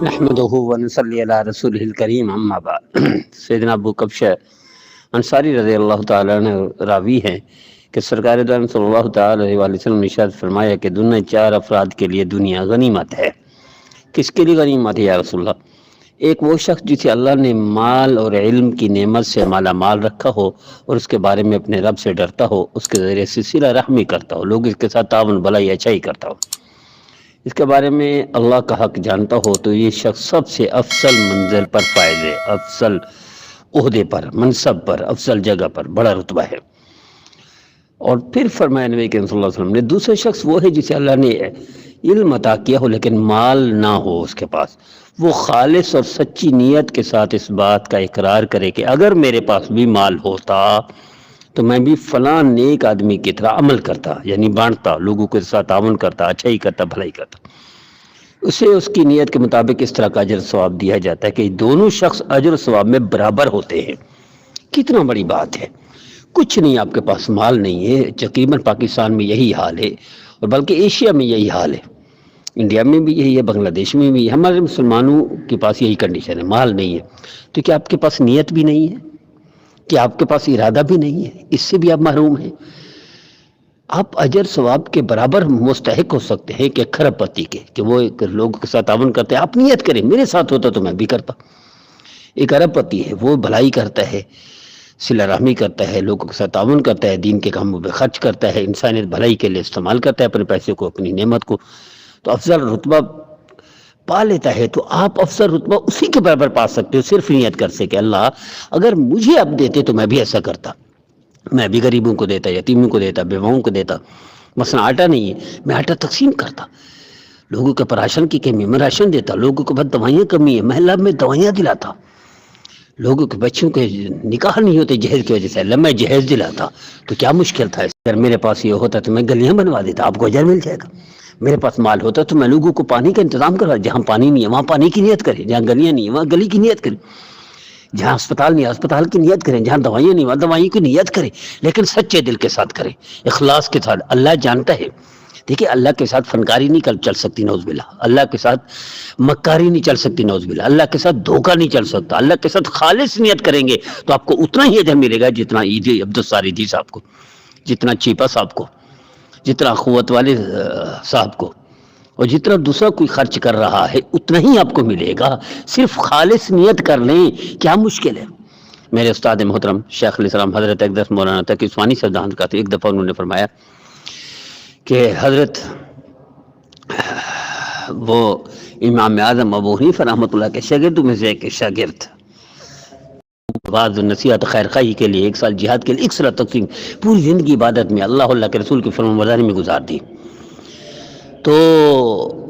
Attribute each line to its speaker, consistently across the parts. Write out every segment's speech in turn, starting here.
Speaker 1: نحمده ونصلي علی رسوله الکریم اما بعد سیدنا ابو کبشہ انصاری رضی اللہ تعالیٰ عنہ راوی ہیں کہ سرکار دو عالم صلی اللہ تعالیٰ علیہ وسلم نے ارشاد فرمایا کہ دنیا چار افراد کے لیے دنیا غنیمت ہے۔ کس کے لیے غنیمت ہے یا رسول اللہ؟ ایک وہ شخص جسے اللہ نے مال اور علم کی نعمت سے مالا مال رکھا ہو اور اس کے بارے میں اپنے رب سے ڈرتا ہو، اس کے ذریعے سے صلہ رحمی کرتا ہو، لوگ اس کے ساتھ تعاون بھلائی اچھائی کرتا ہو، اس کے بارے میں اللہ کا حق جانتا ہو، تو یہ شخص سب سے افضل منزل پر فائز ہے، افضل عہدے پر، منصب پر، افضل جگہ پر، بڑا رتبہ ہے۔ اور پھر فرمایا نبی کریم صلی اللہ علیہ وسلم نے دوسرے شخص وہ ہے جسے اللہ نے علم عطا کیا ہو لیکن مال نہ ہو اس کے پاس، وہ خالص اور سچی نیت کے ساتھ اس بات کا اقرار کرے کہ اگر میرے پاس بھی مال ہوتا تو میں بھی فلاں نیک آدمی کی طرح عمل کرتا، یعنی بانٹتا، لوگوں کے ساتھ تعاون کرتا، اچھائی کرتا، بھلائی کرتا۔ اسے اس کی نیت کے مطابق اس طرح کا اجر ثواب دیا جاتا ہے کہ دونوں شخص اجر ثواب میں برابر ہوتے ہیں۔ کتنا بڑی بات ہے! کچھ نہیں، آپ کے پاس مال نہیں ہے، تقریباً پاکستان میں یہی حال ہے، اور بلکہ ایشیا میں یہی حال ہے، انڈیا میں بھی یہی ہے، بنگلہ دیش میں بھی، ہمارے مسلمانوں کے پاس یہی کنڈیشن ہے، مال نہیں ہے۔ تو کیا آپ کے پاس نیت بھی نہیں ہے؟ کیا آپ کے پاس ارادہ بھی نہیں ہے؟ اس سے بھی آپ محروم ہیں۔ آپ اجر ثواب کے برابر مستحق ہو سکتے ہیں کہ کھرب پتی کے، کہ وہ لوگوں کے ساتھ تعاون کرتے ہیں، آپ نیت کریں میرے ساتھ ہوتا تو میں بھی کرتا۔ ایک ارب پتی ہے، وہ بھلائی کرتا ہے، صلہ رحمی کرتا ہے، لوگوں کے ساتھ تعاون کرتا ہے، دین کے کاموں پہ خرچ کرتا ہے، انسانیت بھلائی کے لیے استعمال کرتا ہے اپنے پیسے کو، اپنی نعمت کو، تو افضل رتبہ پا لیتا ہے۔ تو آپ افضل رتبہ اسی کے برابر پا سکتے ہو، صرف نیت کر سے کہ اللہ اگر مجھے اب دیتے تو میں بھی ایسا کرتا، میں بھی غریبوں کو دیتا، یتیموں کو دیتا، بیواؤں کو دیتا۔ مثلا آٹا نہیں ہے، میں آٹا تقسیم کرتا، لوگوں کے پر راشن کی کمی میں راشن دیتا، لوگوں کے بعد دوائیاں کمی ہے، محلہ میں دوائیاں دلاتا، لوگوں کے بچوں کے نکاح نہیں ہوتے جہیز کی وجہ سے، اللہ میں جہیز دلاتا۔ تو کیا مشکل تھا؟ اگر میرے پاس یہ ہوتا تو میں گلیاں بنوا دیتا، آپ کو اجر مل جائے گا۔ میرے پاس مال ہوتا تو میں لوگوں کو پانی کا انتظام کروا، جہاں پانی نہیں ہے وہاں پانی کی نیت کرے، جہاں گلیاں نہیں ہیں وہاں گلی کی نیت کرے، جہاں اسپتال نہیں ہے اسپتال کی نیت کریں، جہاں دوائیاں نہیں وہاں دوائی کی نیت کریں، لیکن سچے دل کے ساتھ کریں، اخلاص کے ساتھ۔ اللہ جانتا ہے، دیکھیں اللہ کے ساتھ فنکاری نہیں چل سکتی نعوذ باللہ، اللہ کے ساتھ مکاری نہیں چل سکتی نعوذ باللہ، اللہ کے ساتھ دھوکہ نہیں چل سکتا۔ اللہ کے ساتھ خالص نیت کریں گے تو آپ کو اتنا ہی اجر ملے گا جتنا عبدالساری صاحب کو، جتنا چیپا صاحب کو، جتنا قوت والے صاحب کو، اور جتنا دوسرا کوئی خرچ کر رہا ہے اتنا ہی آپ کو ملے گا۔ صرف خالص نیت کر لیں، کیا مشکل ہے؟ میرے استاد محترم شیخ الاسلام حضرت اقدس مولانا تقی عثمانی صاحب کا ایک دفعہ انہوں نے فرمایا کہ حضرت وہ امام اعظم ابو حنیفہ رحمۃ اللہ کے شاگردوں میں سے ایک شاگرد بعض نصیحت خیر خواہی کے لیے 1 سال جہاد کے لیے ایک سال تقسیم، پوری زندگی عبادت میں اللہ کے رسول کی فرمانبرداری میں گزار دی۔ تو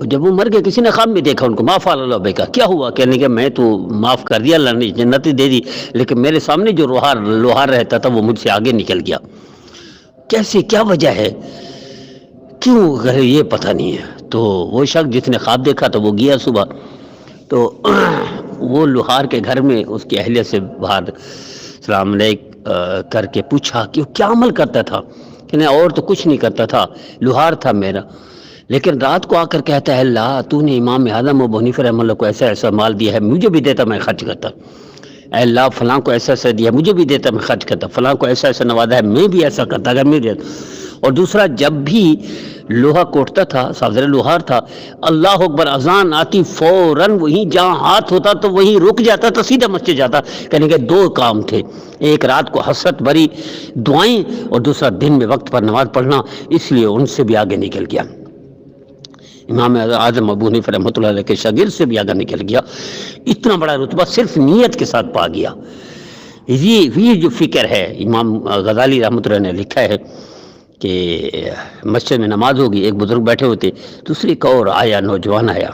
Speaker 1: جب وہ مر گئے کسی نے خواب میں دیکھا ان کو، ما فعل اللہ بک، کیا ہوا؟ کہنے کہ میں تو معاف کر دیا، اللہ نے جنت دے دی، لیکن میرے سامنے جو لوہار رہتا تھا وہ مجھ سے آگے نکل گیا۔ کیسے؟ کیا وجہ ہے؟ کیوں؟ یہ پتہ نہیں ہے۔ تو وہ شخص جس نے خواب دیکھا تو وہ گیا صبح، تو وہ لوہار کے گھر میں اس کی اہلیہ سے باہر سلام علیک کر کے پوچھا کہ وہ کیا عمل کرتا تھا؟ کہ نہیں اور تو کچھ نہیں کرتا تھا، لوہار تھا میرا، لیکن رات کو آ کر کہتا ہے اللہ تو نے امام اعظم ابو حنیفہ رحمۃ اللہ کو ایسا ایسا مال دیا ہے، مجھے بھی دیتا میں خرچ کرتا، اے اللہ فلاں کو ایسا ایسا دیا مجھے بھی دیتا میں خرچ کرتا، فلاں کو ایسا ایسا نوازا ہے میں بھی ایسا کرتا اگر مجھے۔ اور دوسرا جب بھی لوہا کوٹتا تھا، صاحب لوہار تھا، اللہ اکبر اذان آتی فوراً وہیں جہاں ہاتھ ہوتا تو وہیں رک جاتا تو سیدھا مسجد جاتا۔ کہنے کہ 2 کام تھے، ایک رات کو حسرت بھری دعائیں اور دوسرا دن میں وقت پر نماز پڑھنا، اس لیے ان سے بھی آگے نکل گیا۔ امام اعظم ابو حنیفہ رحمۃ اللہ علیہ کے شاگرد سے بھی آگے نکل گیا، اتنا بڑا رتبہ صرف نیت کے ساتھ پا گیا۔ یہ جو فکر ہے، امام غزالی رحمۃ اللہ نے لکھا ہے کہ مسجد میں نماز ہوگی، ایک بزرگ بیٹھے ہوتے، دوسری ایک اور آیا، نوجوان آیا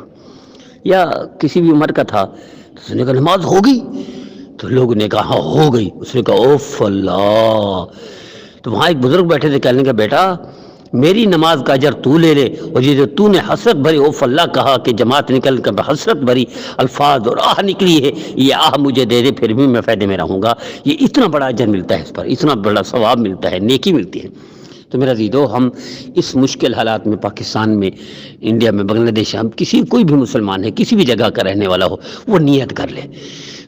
Speaker 1: یا کسی بھی عمر کا تھا، تو اس نے کہا نماز ہوگی؟ تو لوگوں نے کہا ہاں ہو گئی۔ اس نے کہا اوف اللہ! تو وہاں ایک بزرگ بیٹھے تھے، کہنے کا بیٹا میری نماز کا اجر تو لے لے، اور یہ جو تو نے حسرت بھری اوف اللہ کہا کہ جماعت نکل کر حسرت بھری الفاظ اور آہ نکلی ہے، یہ آہ مجھے دے دے پھر بھی میں فائدے میں رہوں گا، یہ اتنا بڑا اجر ملتا ہے، اس پر اتنا بڑا ثواب ملتا ہے، نیکی ملتی ہے۔ تو میرا عزیزو، ہم اس مشکل حالات میں پاکستان میں، انڈیا میں، بنگلہ دیش، ہم کوئی بھی مسلمان ہے، کسی بھی جگہ کا رہنے والا ہو، وہ نیت کر لے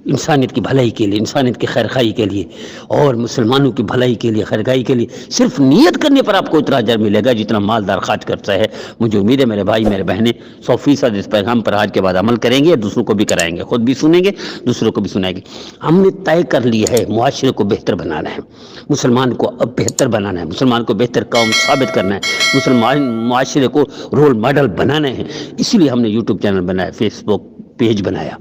Speaker 1: انسانیت کی بھلائی کے لیے، انسانیت کی خیرخواہی کے لیے اور مسلمانوں کی بھلائی کے لیے، خیرخواہی کے لیے۔ صرف نیت کرنے پر آپ کو اتنا اجر ملے گا جتنا مالدار خرچ کرتا ہے۔ مجھے امید ہے میرے بھائی میرے بہنیں 100% اس پیغام پر آج کے بعد عمل کریں گے، دوسروں کو بھی کرائیں گے، خود بھی سنیں گے، دوسروں کو بھی سنائیں گے۔ ہم نے طے کر لیا ہے معاشرے کو بہتر بنانا ہے، مسلمان کو اب بہتر بنانا ہے، مسلمان کو بہتر قوم ثابت کرنا ہے، مسلمان معاشرے کو رول ماڈل بنانا ہے۔ اسی لیے ہم نے یوٹیوب چینل بنایا، فیس بک پیج بنایا،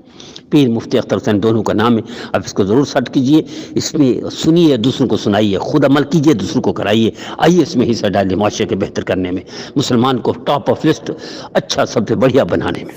Speaker 1: پیر مفتی اختر حسین دونوں کا نام ہے۔ اب اس کو ضرور سرچ کیجئے، اس میں سنیے، دوسروں کو سنائیے، خود عمل کیجئے، دوسروں کو کرائیے۔ آئیے اس میں حصہ ڈالیے معاشرے کے بہتر کرنے میں، مسلمان کو ٹاپ آف لسٹ، اچھا، سب سے بڑھیا بنانے میں۔